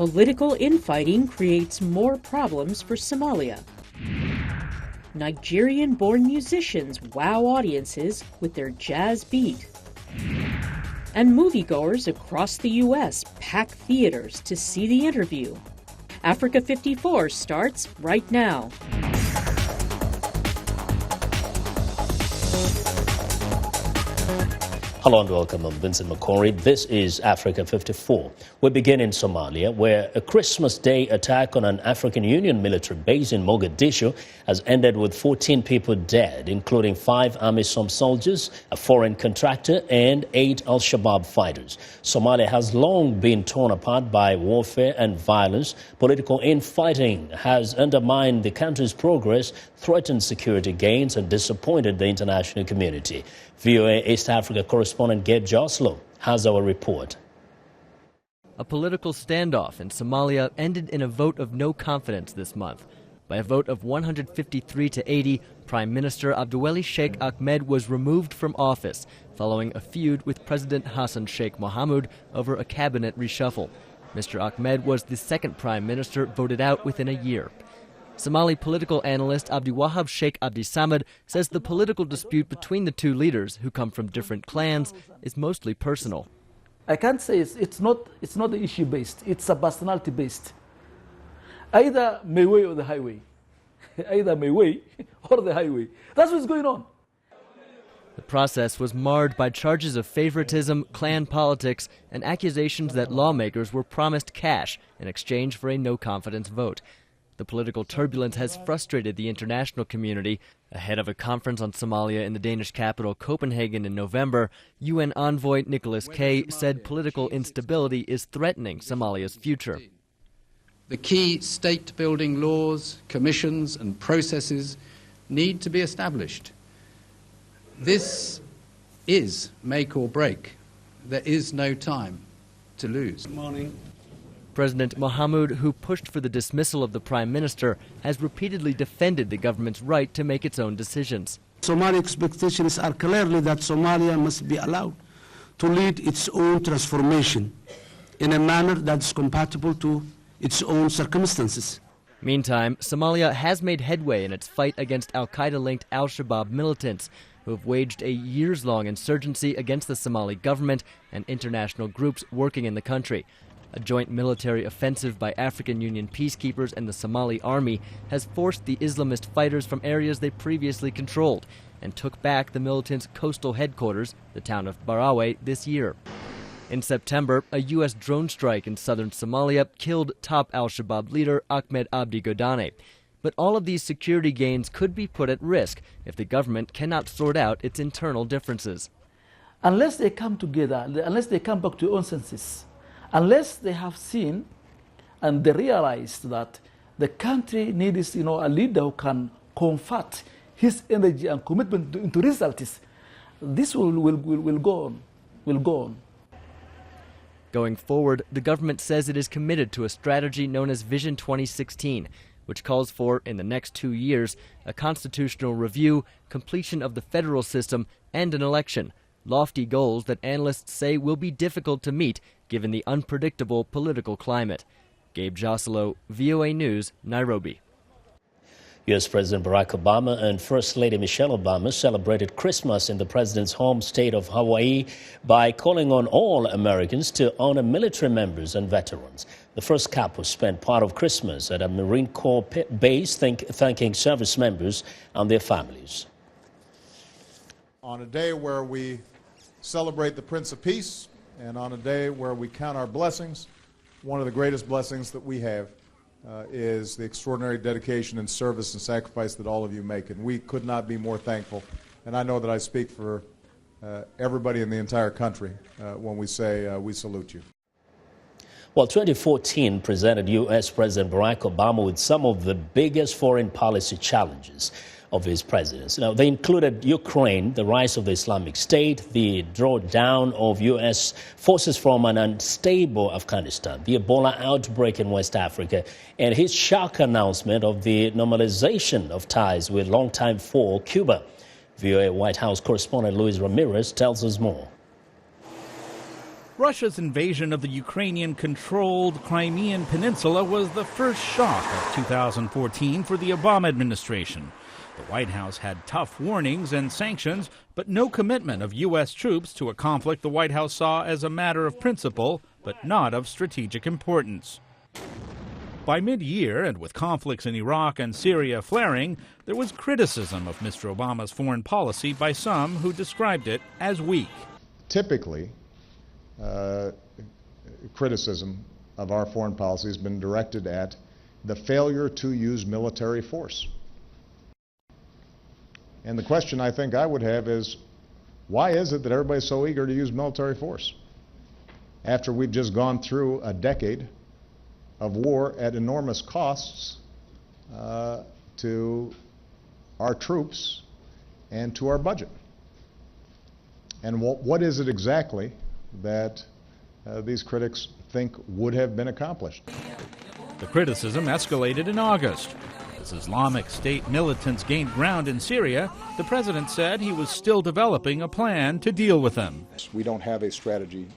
Political infighting creates more problems for Somalia. Nigerian-born musicians wow audiences with their jazz beat. And moviegoers across the U.S. pack theaters to see The Interview. Africa 54 starts right now. Hello and welcome. I'm Vincent McCory. This is Africa 54. We begin in Somalia, where a Christmas Day attack on an African Union military base in Mogadishu has ended with 14 people dead, including 5 AMISOM soldiers, a foreign contractor, and 8 Al-Shabaab fighters. Somalia has long been torn apart by warfare and violence. Political infighting has undermined the country's progress, threatened security gains, and disappointed the international community. VOA East Africa correspondent Gabe Joslow has our report. A political standoff in Somalia ended in a vote of no confidence this month. By a vote of 153 to 80, Prime Minister Abdiweli Sheikh Ahmed was removed from office following a feud with President Hassan Sheikh Mohamud over a cabinet reshuffle. Mr. Ahmed was the second prime minister voted out within a year. Somali political analyst Abdiwahab Sheikh Abdisamad says the political dispute between the two leaders, who come from different clans, is mostly personal. I can't say it's not issue based. It's a personality based. Either my way or the highway. Either my way or the highway. That's what's going on. The process was marred by charges of favoritism, clan politics, and accusations that lawmakers were promised cash in exchange for a no-confidence vote. The political turbulence has frustrated the international community. Ahead of a conference on Somalia in the Danish capital Copenhagen in November, UN envoy Nicholas Kay said political instability is threatening Somalia's future. The key state-building laws, commissions and processes need to be established. This is make or break. There is no time to lose. Good morning. President Mohamud, who pushed for the dismissal of the prime minister, has repeatedly defended the government's right to make its own decisions. Somali expectations are clearly that Somalia must be allowed to lead its own transformation in a manner that's compatible to its own circumstances. Meantime, Somalia has made headway in its fight against al-Qaeda-linked al-Shabaab militants, who have waged a years-long insurgency against the Somali government and international groups working in the country. A joint military offensive by African Union peacekeepers and the Somali army has forced the Islamist fighters from areas they previously controlled and took back the militants' coastal headquarters, the town of Barawe, this year. In September, a U.S. drone strike in southern Somalia killed top al-Shabaab leader Ahmed Abdi Godane. But all of these security gains could be put at risk if the government cannot sort out its internal differences. Unless they come together, unless they come back to their own senses, unless they have seen and they realize that the country needs, a leader who can convert his energy and commitment into results, this will go on. Going forward, the government says it is committed to a strategy known as Vision 2016, which calls for, in the next 2 years, a constitutional review, completion of the federal system, and an election. Lofty goals that analysts say will be difficult to meet given the unpredictable political climate. Gabe Joslow, VOA News, Nairobi. U.S. President Barack Obama and First Lady Michelle Obama celebrated Christmas in the president's home state of Hawaii by calling on all Americans to honor military members and veterans. The first couple spent part of Christmas at a Marine Corps base thanking service members and their families. On a day where we celebrate the Prince of Peace, and on a day where we count our blessings, one of the greatest blessings that we have is the extraordinary dedication and service and sacrifice that all of you make. And we could not be more thankful. And I know that I speak for everybody in the entire country when we say we salute you. Well, 2014 presented U.S. President Barack Obama with some of the biggest foreign policy challenges of his presidency. Now, they included Ukraine, the rise of the Islamic State, the drawdown of U.S. forces from an unstable Afghanistan, the Ebola outbreak in West Africa, and his shock announcement of the normalization of ties with longtime foe Cuba. VOA White House correspondent Luis Ramirez tells us more. Russia's invasion of the Ukrainian-controlled Crimean Peninsula was the first shock of 2014 for the Obama administration. The White House had tough warnings and sanctions, but no commitment of U.S. troops to a conflict the White House saw as a matter of principle, but not of strategic importance. By mid-year, and with conflicts in Iraq and Syria flaring, there was criticism of Mr. Obama's foreign policy by some who described it as weak. Typically, criticism of our foreign policy has been directed at the failure to use military force. And the question I think I would have is, why is it that everybody's so eager to use military force after we've just gone through a decade of war at enormous costs to our troops and to our budget? And what is it exactly that these critics think would have been accomplished? The criticism escalated in August. As Islamic State militants gained ground in Syria, the president said he was still developing a plan to deal with them. We don't have a strategy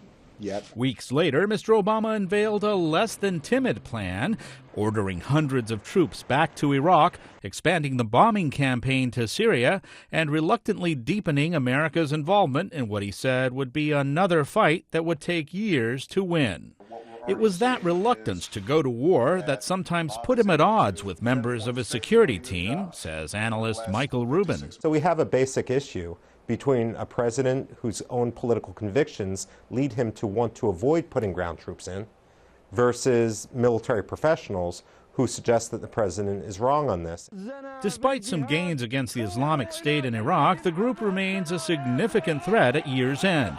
yet. Weeks later, Mr. Obama unveiled a less than timid plan, ordering hundreds of troops back to Iraq, expanding the bombing campaign to Syria, and reluctantly deepening America's involvement in what he said would be another fight that would take years to win. It was that reluctance to go to war that sometimes put him at odds with members of his security team, says analyst Michael Rubin. So we have a basic issue between a president whose own political convictions lead him to want to avoid putting ground troops in versus military professionals who suggest that the president is wrong on this. Despite some gains against the Islamic State in Iraq, the group remains a significant threat at year's end.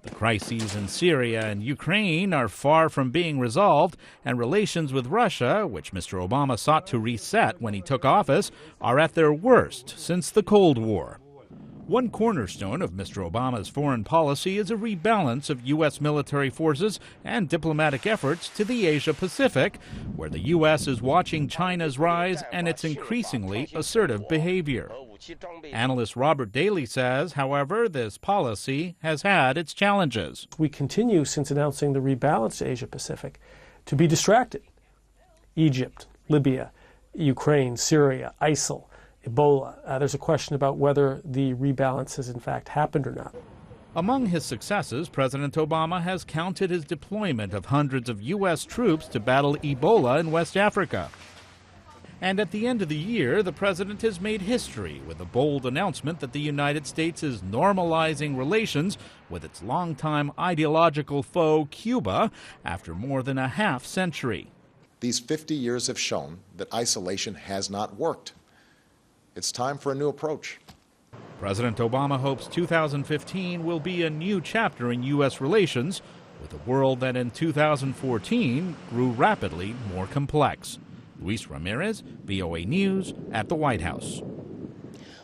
The crises in Syria and Ukraine are far from being resolved, and relations with Russia, which Mr. Obama sought to reset when he took office, are at their worst since the Cold War. One cornerstone of Mr. Obama's foreign policy is a rebalance of U.S. military forces and diplomatic efforts to the Asia-Pacific, where the U.S. is watching China's rise and its increasingly assertive behavior. Analyst Robert Daly says, however, this policy has had its challenges. We continue, since announcing the rebalance to Asia-Pacific, to be distracted. Egypt, Libya, Ukraine, Syria, ISIL, Ebola. There's a question about whether the rebalance has in fact happened or not. Among his successes, President Obama has counted his deployment of hundreds of U.S. troops to battle Ebola in West Africa. And at the end of the year, the president has made history with a bold announcement that the United States is normalizing relations with its longtime ideological foe, Cuba, after more than a half-century. These 50 years have shown that isolation has not worked. It's time for a new approach. President Obama hopes 2015 will be a new chapter in U.S. relations with a world that in 2014 grew rapidly more complex. Luis Ramirez, VOA News, at the White House.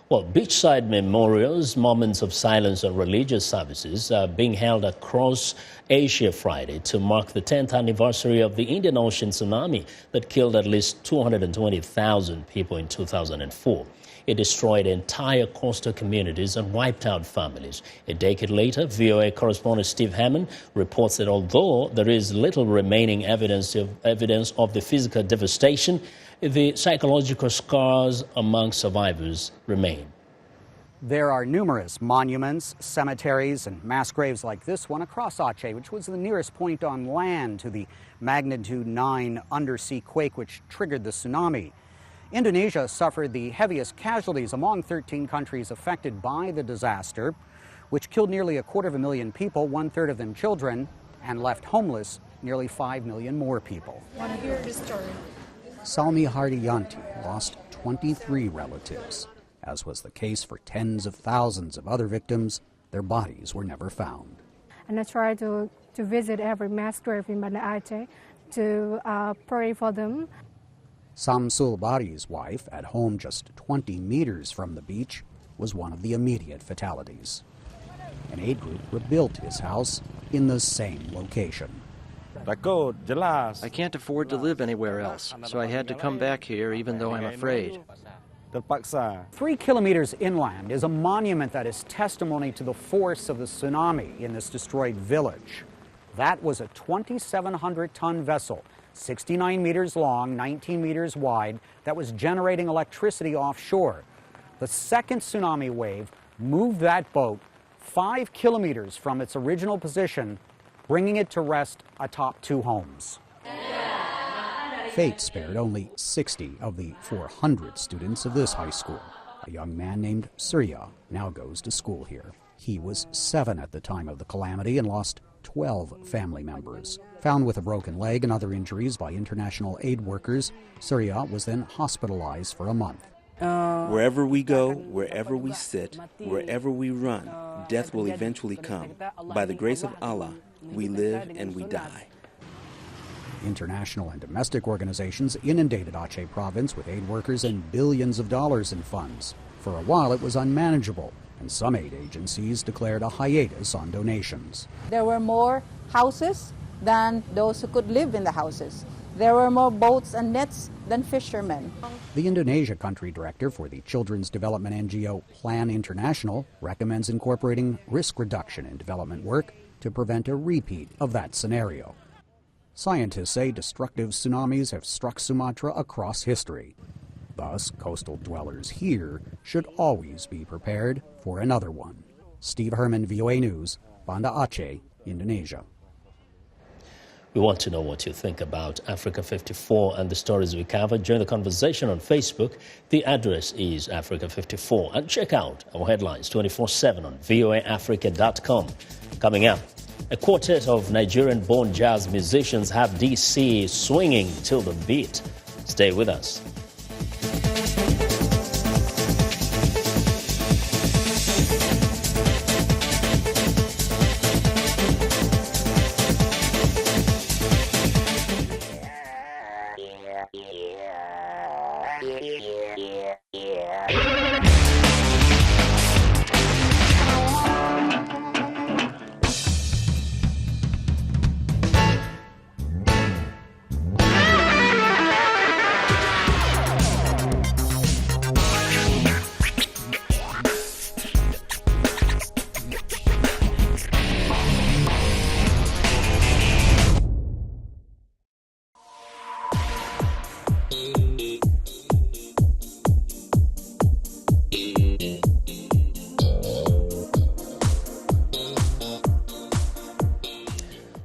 Well, beachside memorials, moments of silence and religious services are being held across Asia Friday to mark the 10th anniversary of the Indian Ocean tsunami that killed at least 220,000 people in 2004. It destroyed entire coastal communities and wiped out families. A decade later, VOA correspondent Steve Hammond reports that although there is little remaining evidence of the physical devastation, the psychological scars among survivors remain. There are numerous monuments, cemeteries, and mass graves like this one across Aceh, which was the nearest point on land to the magnitude 9 undersea quake which triggered the tsunami. Indonesia suffered the heaviest casualties among 13 countries affected by the disaster, which killed nearly 250,000 people, 1/3 of them children, and left homeless nearly 5 million more people. Want to hear the story? Salmi Hardiyanti lost 23 relatives. As was the case for tens of thousands of other victims, their bodies were never found. And I try to visit every mass grave in Banda Aceh to pray for them. Samsul Bari's wife, at home just 20 meters from the beach, was one of the immediate fatalities. An aid group rebuilt his house in the same location. I can't afford to live anywhere else, so I had to come back here even though I'm afraid. 3 kilometers inland is a monument that is testimony to the force of the tsunami in this destroyed village. That was a 2,700-ton vessel, 69 meters long, 19 meters wide, that was generating electricity offshore. The second tsunami wave moved that boat 5 kilometers from its original position, bringing it to rest atop 2 homes. Fate spared only 60 of the 400 students of this high school. A young man named Surya now goes to school here. He was 7 at the time of the calamity and lost 12 family members. Found with a broken leg and other injuries by international aid workers, Surya was then hospitalized for a month. Wherever we go, wherever we sit, wherever we run, death will eventually come. By the grace of Allah, we live and we die. International and domestic organizations inundated Aceh province with aid workers and billions of dollars in funds. For a while it was unmanageable, and some aid agencies declared a hiatus on donations. There were more houses than those who could live in the houses. There were more boats and nets than fishermen. The Indonesia country director for the children's development NGO Plan International recommends incorporating risk reduction in development work to prevent a repeat of that scenario. Scientists say destructive tsunamis have struck Sumatra across history. Thus, coastal dwellers here should always be prepared for another one. Steve Herman, VOA News, Banda Aceh, Indonesia. We want to know what you think about Africa 54 and the stories we covered. Join the conversation on Facebook. The address is Africa54. And check out our headlines 24/7 on voaafrica.com. Coming up, a quartet of Nigerian-born jazz musicians have DC swinging till the beat. Stay with us.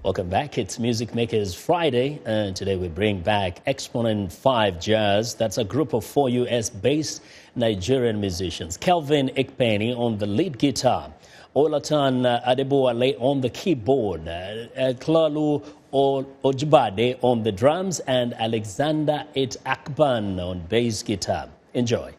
Welcome back. It's Music Makers Friday, and today we bring back Exponent 5 Jazz. That's a group of 4 US-based Nigerian musicians. Kelvin Ikpenny on the lead guitar, Olatan Adeboale on the keyboard, Klalu Ojibade on the drums, and Alexander It Akban on bass guitar. Enjoy.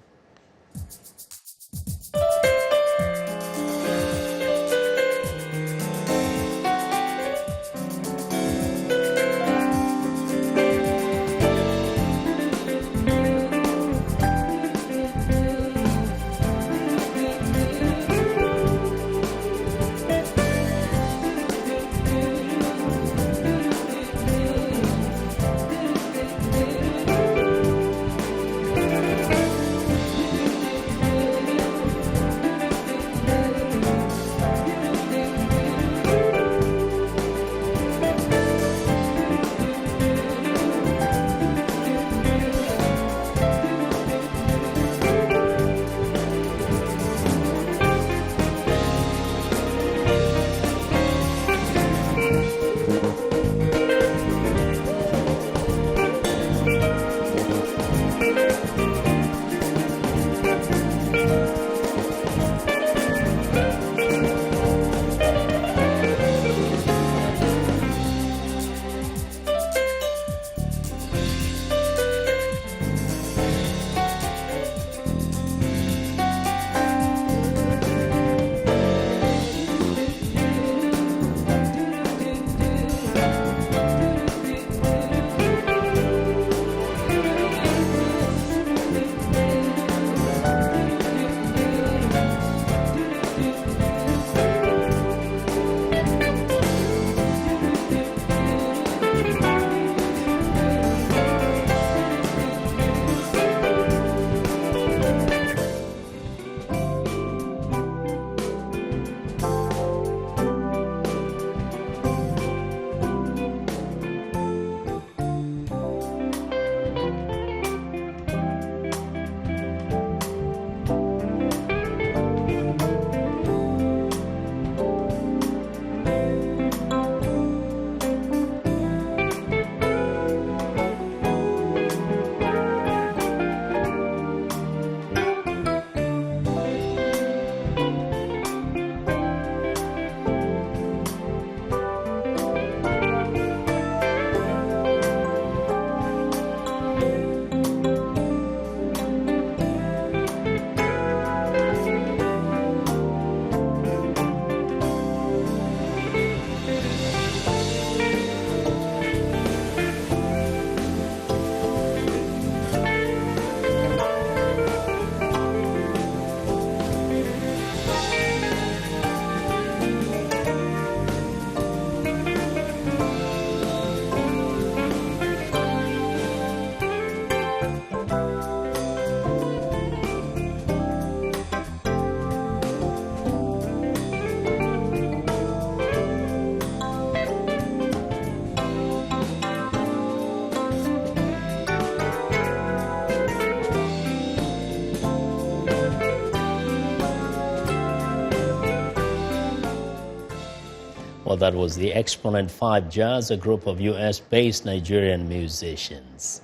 that was the Exponent 5 Jazz, a group of US-based Nigerian musicians.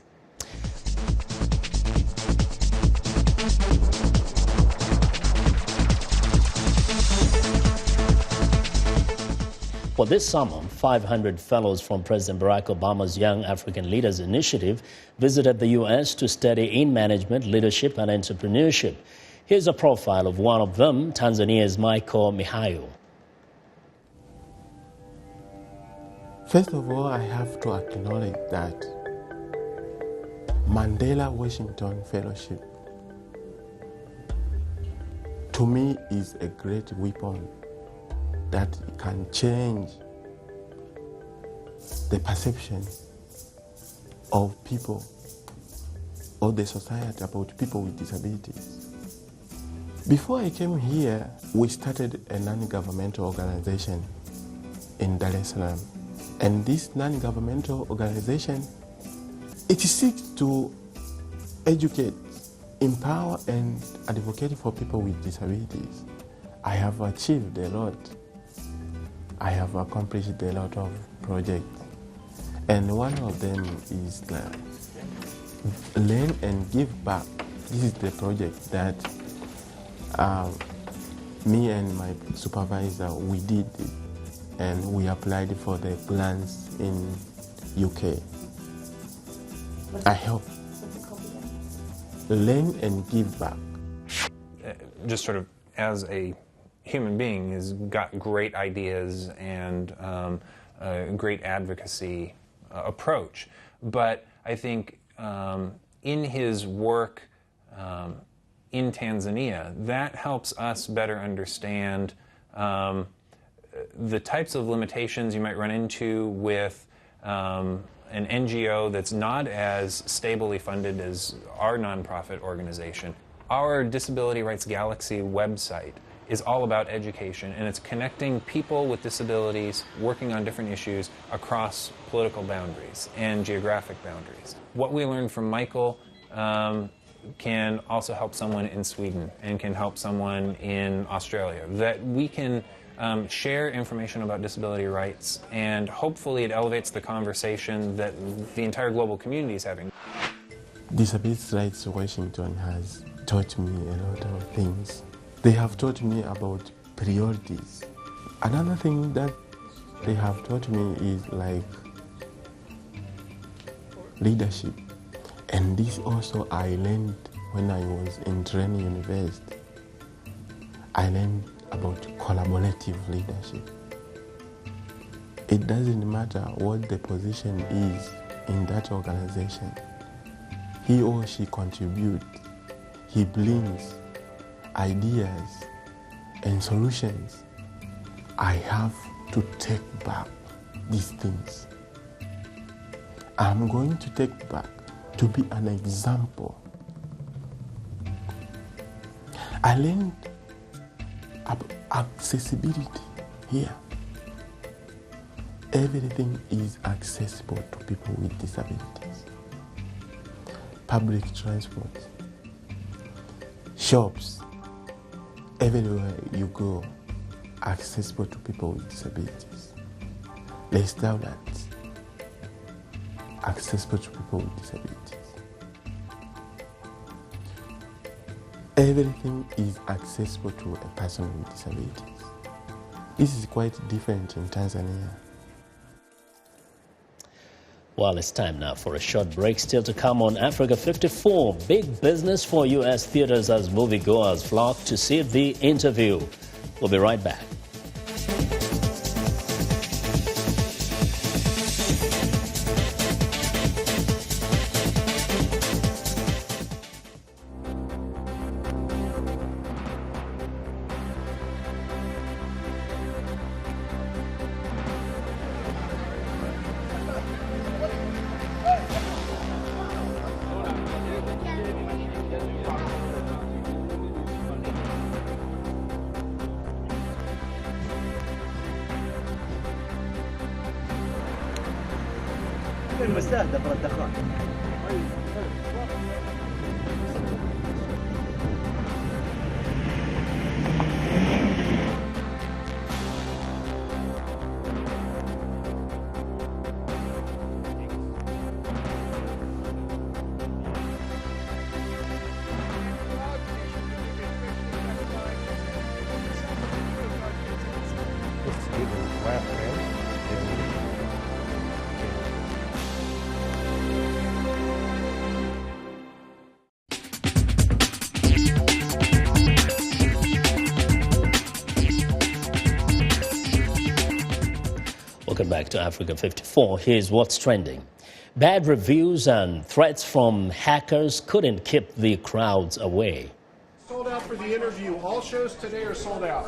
Well, this summer, 500 fellows from President Barack Obama's Young African Leaders Initiative visited the U.S. to study in management, leadership, and entrepreneurship. Here's a profile of one of them, Tanzania's Michael Mihayo. First of all, I have to acknowledge that Mandela Washington Fellowship, to me, is a great weapon that can change the perception of people, of the society about people with disabilities. Before I came here, we started a non-governmental organization in Dar es Salaam. And this non-governmental organization, it seeks to educate, empower, and advocate for people with disabilities. I have achieved a lot. I have accomplished a lot of projects. And one of them is Learn and Give Back. This is the project that me and my supervisor, we did it. And we applied for the grants in UK. I hope. Learn and Give Back. Just sort of as a human being, has got great ideas and a great advocacy approach. But I think in his work in Tanzania, that helps us better understand the types of limitations you might run into with an NGO that's not as stably funded as our nonprofit organization. Our Disability Rights Galaxy website is all about education, and it's connecting people with disabilities working on different issues across political boundaries and geographic boundaries. What we learned from Michael can also help someone in Sweden and can help someone in Australia, that we can share information about disability rights, and hopefully it elevates the conversation that the entire global community is having. Disability Rights Washington has taught me a lot of things. They have taught me about priorities. Another thing that they have taught me is like leadership. And this also I learned when I was in Training University. I learned about collaborative leadership. It doesn't matter what the position is in that organization. He or she contributes. He brings ideas and solutions. I have to take back these things. I'm going to take back to be an example. I learned about accessibility here. Everything is accessible to people with disabilities. Public transport, shops, everywhere you go, accessible to people with disabilities. Restaurants, accessible to people with disabilities. Everything is accessible to a person with disabilities. This is quite different in Tanzania. Well, it's time now for a short break. Still to come on Africa 54. Big business for U.S. theaters as moviegoers flock to see the interview. We'll be right back. المستهدف الدخان. Welcome back to Africa 54. Here's what's trending. Bad reviews and threats from hackers couldn't keep the crowds away. Sold out for the interview. All shows today are sold out.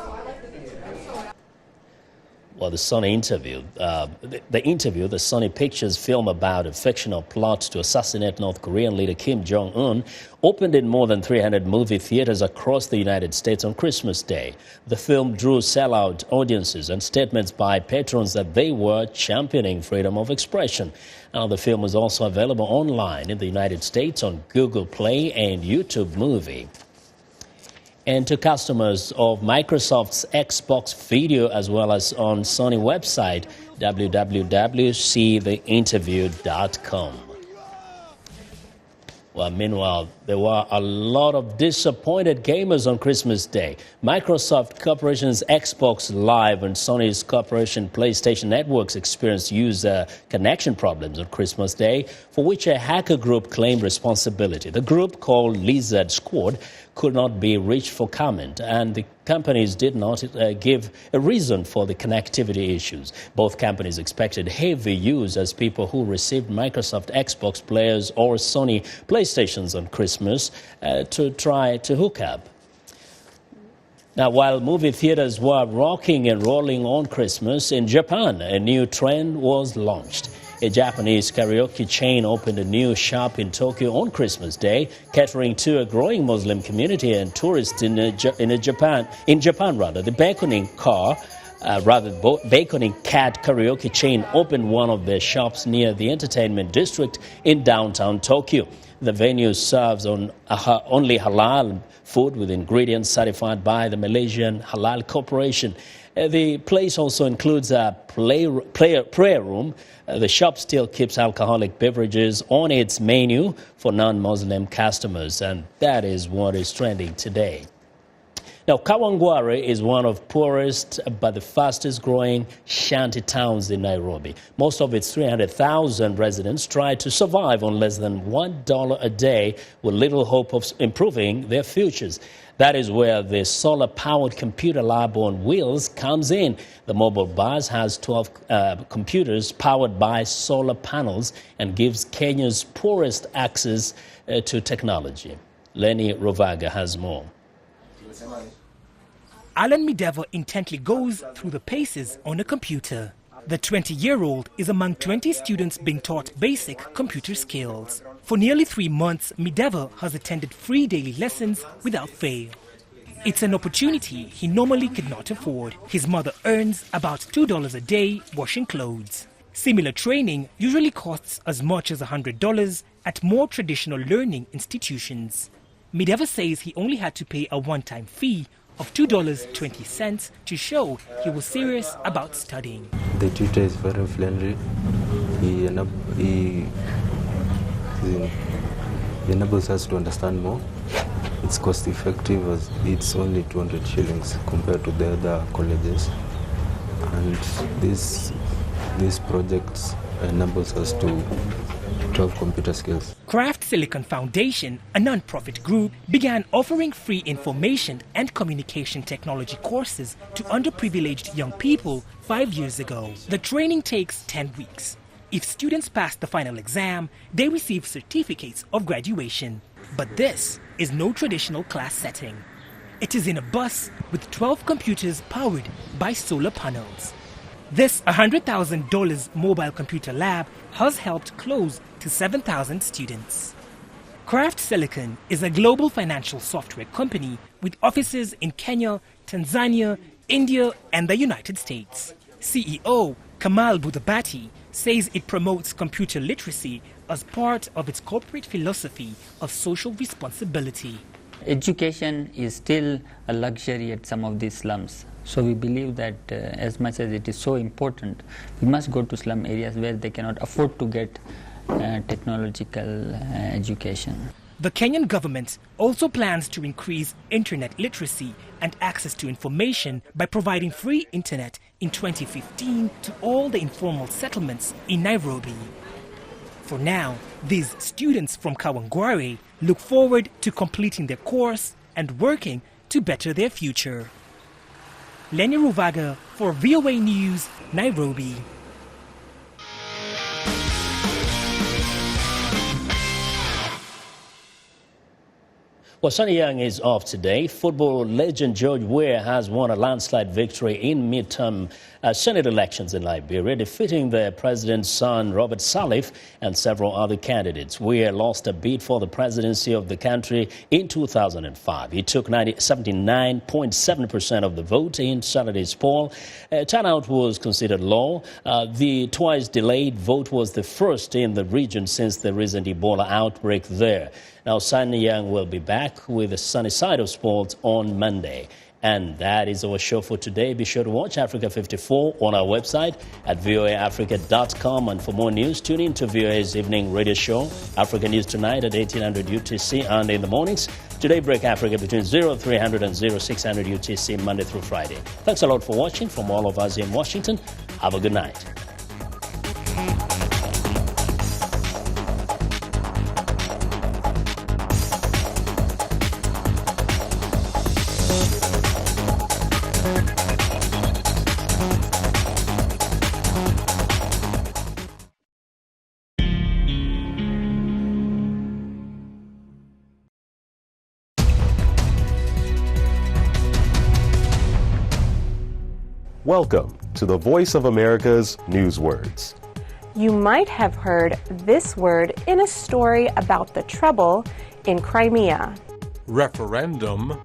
Well, the Sony interview, the Sony Pictures film about a fictional plot to assassinate North Korean leader Kim Jong-un, opened in more than 300 movie theaters across the United States on Christmas Day. The film drew sellout audiences and statements by patrons that they were championing freedom of expression. Now, the film is also available online in the United States on Google Play and YouTube Movie. And to customers of Microsoft's Xbox Video as well as on Sony website, www.seetheinterview.com. Well, meanwhile, there were a lot of disappointed gamers on Christmas Day. Microsoft Corporation's Xbox Live and Sony's Corporation PlayStation Networks experienced user connection problems on Christmas Day, for which a hacker group claimed responsibility. The group, called Lizard Squad, could not be reached for comment, and the companies did not give a reason for the connectivity issues. Both companies expected heavy use as people who received Microsoft Xbox players or Sony PlayStations on Christmas to try to hook up. Now, while movie theaters were rocking and rolling on Christmas, in Japan, a new trend was launched. A Japanese karaoke chain opened a new shop in Tokyo on Christmas Day, catering to a growing Muslim community and tourists in Japan. The Beckoning Cat karaoke chain opened one of their shops near the entertainment district in downtown Tokyo. The venue serves only halal food with ingredients certified by the Malaysian Halal Corporation. The place also includes a prayer room. The shop still keeps alcoholic beverages on its menu for non-Muslim customers, and that is what is trending today. Now, Kawangware is one of poorest but the fastest growing shanty towns in Nairobi. Most of its 300,000 residents try to survive on less than $1 a day with little hope of improving their futures. That is where the solar-powered computer lab on wheels comes in. The mobile bus has 12 computers powered by solar panels and gives Kenya's poorest access to technology. Lenny Rovaga has more. Alan Mideva intently goes through the paces on a computer. The 20-year-old is among 20 students being taught basic computer skills. For nearly 3 months, Mideva has attended free daily lessons without fail. It's an opportunity he normally could not afford. His mother earns about $2 a day washing clothes. Similar training usually costs as much as $100 at more traditional learning institutions. Mideva says he only had to pay a one-time fee of $2.20 to show he was serious about studying. The tutor is very friendly. He enables us to understand more. It's cost effective as it's only 200 shillings compared to the other colleges. And these projects enables us to have computer skills. Craft Silicon Foundation, a non-profit group, began offering free information and communication technology courses to underprivileged young people 5 years ago. The training takes 10 weeks. If students pass the final exam, they receive certificates of graduation. But this is no traditional class setting. It is in a bus with 12 computers powered by solar panels. This $100,000 mobile computer lab has helped close to 7,000 students. Craft Silicon is a global financial software company with offices in Kenya, Tanzania, India, and the United States. CEO Kamal Budhabati says it promotes computer literacy as part of its corporate philosophy of social responsibility. Education is still a luxury at some of these slums. So we believe that as much as it is so important, we must go to slum areas where they cannot afford to get technological education. The Kenyan government also plans to increase internet literacy and access to information by providing free internet in 2015 to all the informal settlements in Nairobi. For now, these students from Kawangware look forward to completing their course and working to better their future. Lenny Ruvaga for VOA News, Nairobi. Well, Sonny Young is off today. Football legend George Weah has won a landslide victory in midterm Senate elections in Liberia, defeating the president's son, Robert Salif, and several other candidates. Weah lost a bid for the presidency of the country in 2005. He took 79.7% of the vote in Saturday's poll. Turnout was considered low. The twice delayed vote was the first in the region since the recent Ebola outbreak there. Now, Sonny Young will be back with the sunny side of sports on Monday. And that is our show for today. Be sure to watch Africa 54 on our website at voaafrica.com. And for more news, tune in to VOA's evening radio show, Africa News Tonight at 1800 UTC and in the mornings. Today, Break Africa between 0300 and 0600 UTC, Monday through Friday. Thanks a lot for watching. From all of us here in Washington, have a good night. Welcome to the Voice of America's Newswords. You might have heard this word in a story about the trouble in Crimea. Referendum.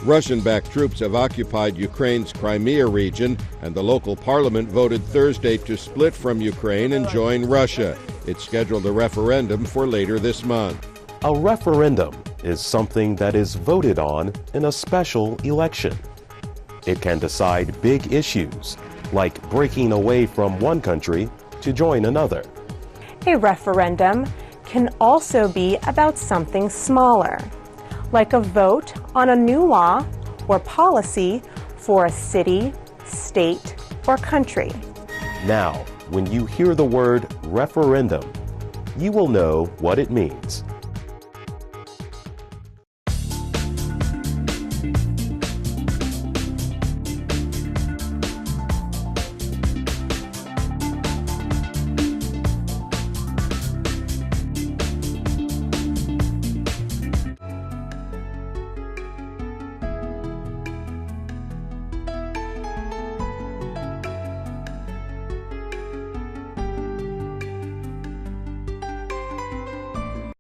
Russian-backed troops have occupied Ukraine's Crimea region, and the local parliament voted Thursday to split from Ukraine and join Russia. It scheduled a referendum for later this month. A referendum is something that is voted on in a special election. It can decide big issues, like breaking away from one country to join another. A referendum can also be about something smaller, like a vote on a new law or policy for a city, state, or country. Now, when you hear the word referendum, you will know what it means.